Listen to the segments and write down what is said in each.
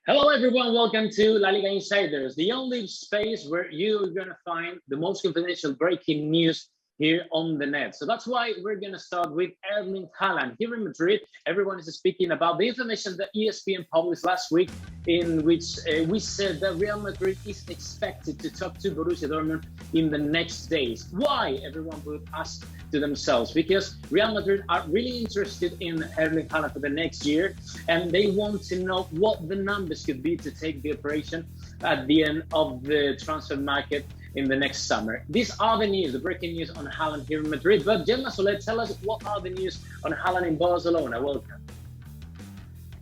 Hello, everyone. Welcome to LaLiga Insiders, the only space where you're going to find the most confidential breaking news here on the net. So that's why we're going to start with Erling Haaland. Here in Madrid, everyone is speaking about the information that ESPN published last week, in which we said that Real Madrid is expected to talk to Borussia Dortmund in the next days. Why? Everyone would ask to themselves, because Real Madrid are really interested in Erling Haaland for the next year, and they want to know what the numbers could be to take the operation at the end of the transfer market in the next summer. These are the news, the breaking news on Haaland here in Madrid. But Gemma, so let's tell us what are the news on Haaland in Barcelona. Welcome.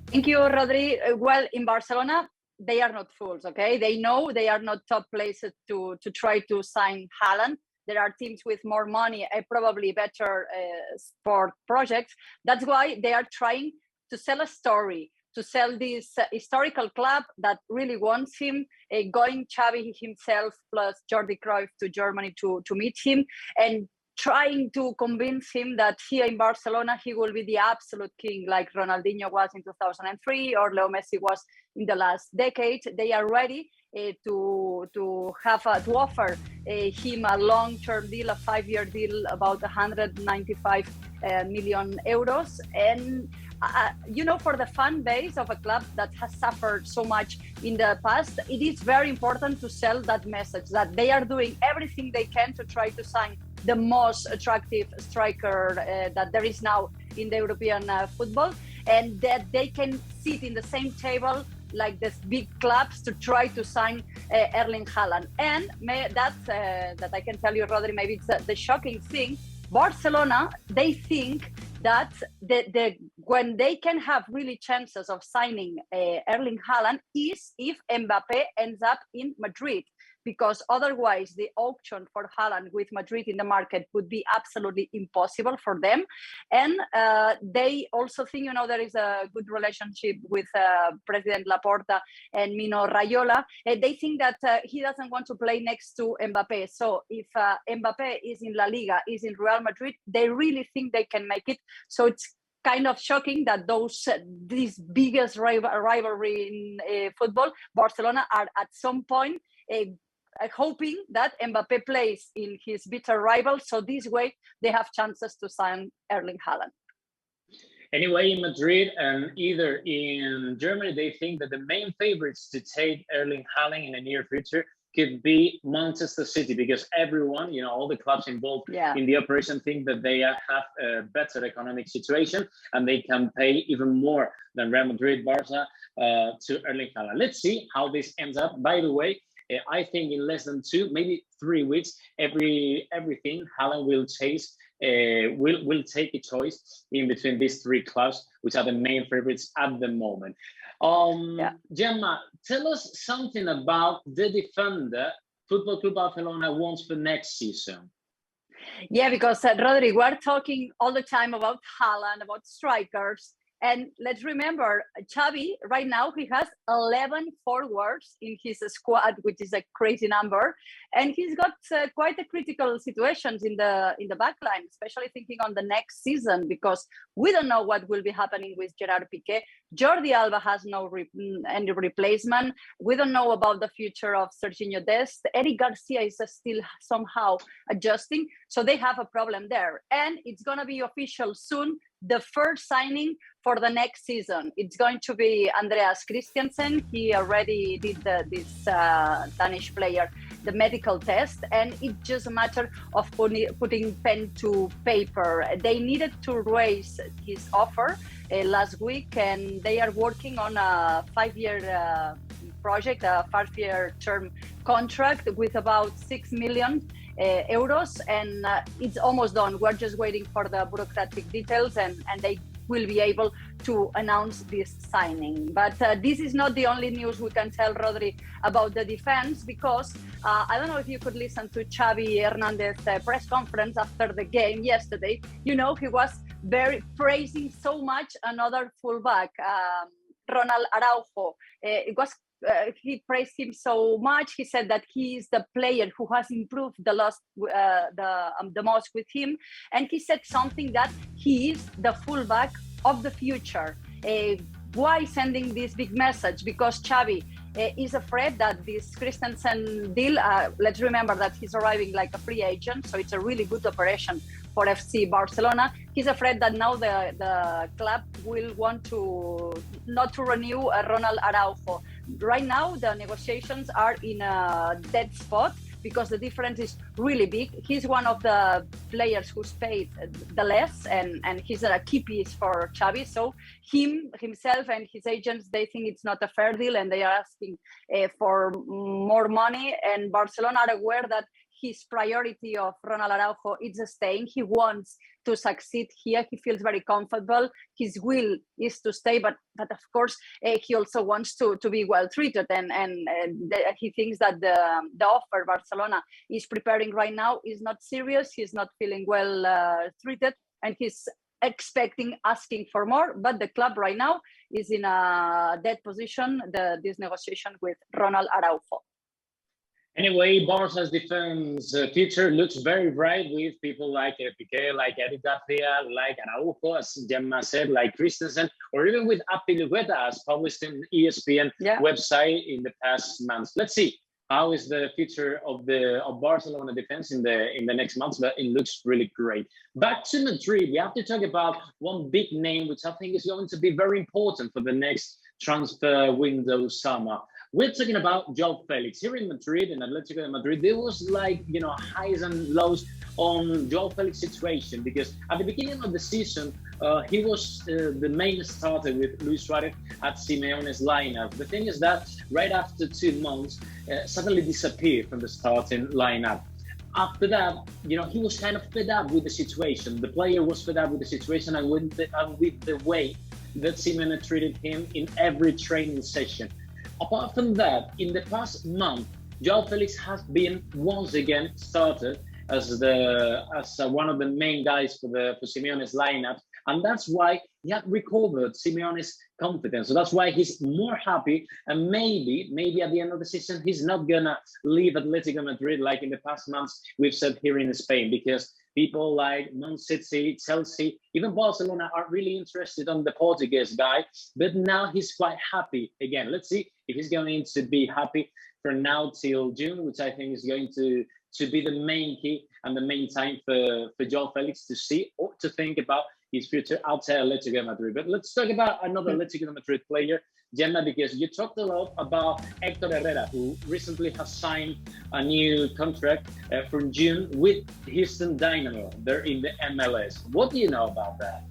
Thank you, Rodrigo. Well, in Barcelona, they are not fools, okay? They know they are not top places to try to sign Haaland. There are teams with more money and probably better sport projects. That's why they are trying to sell a story, to sell this historical club that really wants him, going Xavi himself plus Jordi Cruyff to Germany to meet him, and trying to convince him that here in Barcelona he will be the absolute king, like Ronaldinho was in 2003 or Leo Messi was in the last decade. They are ready to offer him a long-term deal, a 5-year deal, about 195 million euros. And for the fan base of a club that has suffered so much in the past, it is very important to sell that message that they are doing everything they can to try to sign the most attractive striker that there is now in the European football, and that they can sit in the same table like these big clubs to try to sign Erling Haaland. And that I can tell you, Rodri, maybe it's the shocking thing. Barcelona, they think that when they can have really chances of signing Erling Haaland is if Mbappe ends up in Madrid, because otherwise the auction for Haaland with Madrid in the market would be absolutely impossible for them. And they also think, there is a good relationship with President Laporta and Mino Raiola. They think that he doesn't want to play next to Mbappe. So if Mbappe is in La Liga, is in Real Madrid, they really think they can make it. So it's kind of shocking that these biggest rivalry in football, Barcelona are at some point hoping that Mbappe plays in his bitter rival, so this way they have chances to sign Erling Haaland. Anyway, in Madrid and either in Germany, they think that the main favorites to take Erling Haaland in the near future could be Manchester City, because everyone, all the clubs involved in the operation think that they have a better economic situation and they can pay even more than Real Madrid, Barca to Erling Haaland. Let's see how this ends up. By the way, I think in less than 2, maybe 3 weeks, everything Haaland will chase will take a choice in between these 3 clubs, which are the main favorites at the moment. Gemma, tell us something about the defender Football Club Barcelona wants for next season. Yeah, because Rodrigo, we're talking all the time about Haaland, about strikers. And let's remember, Xavi, right now, he has 11 forwards in his squad, which is a crazy number. And he's got quite a critical situations in the back line, especially thinking on the next season, because we don't know what will be happening with Gerard Piqué. Jordi Alba has any replacement. We don't know about the future of Serginho Dest. Eric Garcia is still somehow adjusting. So they have a problem there. And it's going to be official soon, the first signing for the next season. It's going to be Andreas Christiansen. He already did this Danish player the medical test, and it's just a matter of putting pen to paper. They needed to raise his offer last week, and they are working on a 5-year project, a 5-year term contract with about 6 million euros, and it's almost done. We're just waiting for the bureaucratic details, and they will be able to announce this signing. But this is not the only news we can tell, Rodri, about the defense, because I don't know if you could listen to Xavi Hernandez's press conference after the game yesterday. He was very praising so much another fullback, Ronald Araujo. He praised him so much. He said that he is the player who has improved the most with him, and he said something that he is the fullback of the future. why sending this big message? Because Xavi is afraid that this Christensen deal, let's remember that he's arriving like a free agent, so it's a really good operation for FC Barcelona. He's afraid that now the club will want to not to renew Ronald Araujo. Right now, the negotiations are in a dead spot because the difference is really big. He's one of the players who's paid the less, and he's a key piece for Xavi. So himself and his agents, they think it's not a fair deal, and they are asking for more money. And Barcelona are aware that his priority of Ronald Araujo is staying. He wants to succeed here. He feels very comfortable. His will is to stay, but of course he also wants to be well treated. And he thinks that the offer Barcelona is preparing right now is not serious. He's not feeling well treated, and he's asking for more. But the club right now is in a dead position. This negotiation with Ronald Araujo. Anyway, Barca's defense future looks very bright with people like Piqué, like Eric Garcia, like Araujo, as Gemma said, like Christensen, or even with Apilueta, as published in ESPN website in the past months. Let's see how is the future of Barcelona defense in the next months, but it looks really great. Back to Madrid, we have to talk about one big name, which I think is going to be very important for the next transfer window summer. We're talking about Joao Felix. Here in Madrid, in Atletico de Madrid, there was like, highs and lows on Joao Felix situation, because at the beginning of the season, he was the main starter with Luis Suarez at Simeone's lineup. The thing is that right after 2 months, suddenly disappeared from the starting lineup. After that, he was kind of fed up with the situation. The player was fed up with the situation and with the way that Simeone treated him in every training session. Apart from that, in the past month, Joao Felix has been once again started as one of the main guys for Simeone's lineup, and that's why he had recovered Simeone's confidence. So that's why he's more happy, and maybe at the end of the season he's not gonna leave Atletico Madrid like in the past months we've said here in Spain, because people like Man City, Chelsea, even Barcelona are really interested on the Portuguese guy, but now he's quite happy again. Let's see if he's going to be happy from now till June, which I think is going to be the main key and the main time for Joao Felix to see or to think about his future outside Atletico Madrid. But let's talk about another Atletico Madrid player, Gemma, because you talked a lot about Hector Herrera, who recently has signed a new contract from June with Houston Dynamo. They're in the MLS. What do you know about that?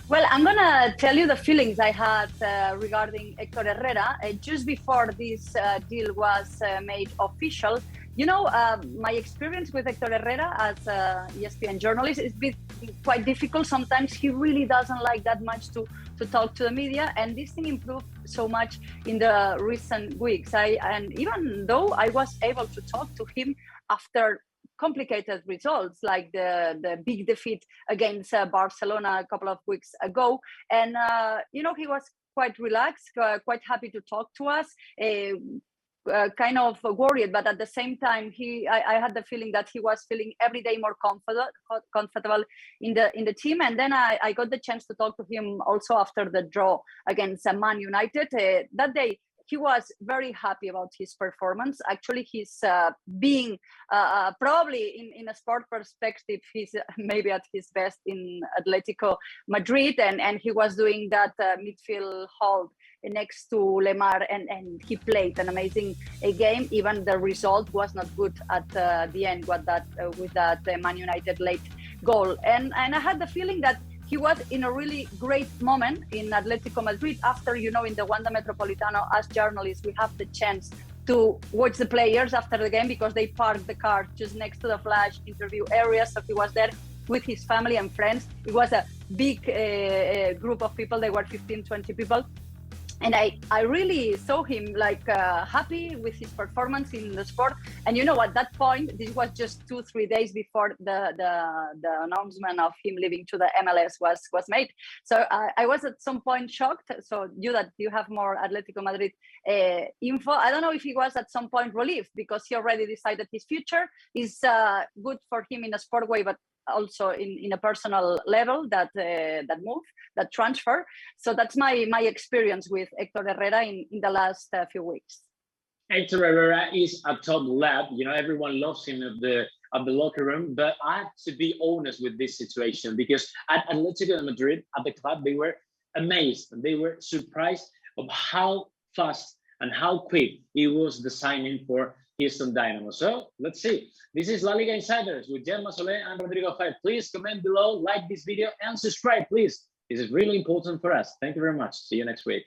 Well, I'm going to tell you the feelings I had regarding Hector Herrera. Just before this deal was made official, my experience with Hector Herrera as an ESPN journalist is been quite difficult. Sometimes he really doesn't like that much to talk to the media, and this thing improved so much in the recent weeks. And even though I was able to talk to him after complicated results like the big defeat against Barcelona a couple of weeks ago, and he was quite relaxed, quite happy to talk to us. Kind of worried, but at the same time, I had the feeling that he was feeling every day more comfortable in the team. And then I got the chance to talk to him also after the draw against Man United. That day, he was very happy about his performance. Actually, he's being probably in a sport perspective, he's maybe at his best in Atletico Madrid, and he was doing that midfield hold next to Lemar, and he played an amazing game. Even the result was not good at the end with that Man United late goal. And I had the feeling that he was in a really great moment in Atletico Madrid. After, in the Wanda Metropolitano, as journalists, we have the chance to watch the players after the game because they parked the car just next to the flash interview area. So he was there with his family and friends. It was a big group of people. They were 15, 20 people. And I really saw him happy with his performance in the sport. And at that point, this was just 2-3 days before the announcement of him leaving to the MLS was made. So I was at some point shocked. So you have more Atletico Madrid info. I don't know if he was at some point relieved because he already decided his future is good for him in a sport way, but also in a personal level, that move, that transfer. So that's my experience with Hector Herrera in the last few weeks. Hector Herrera is a top lad. You know, everyone loves him at the locker room. But I have to be honest with this situation, because at Atletico de Madrid, at the club, they were amazed and they were surprised of how fast and how quick it was the signing for Houston Dynamo. So let's see. This is La Liga Insiders with Gemma and Rodrigo Faez. Please comment below, like this video, and subscribe, please. This is really important for us. Thank you very much. See you next week.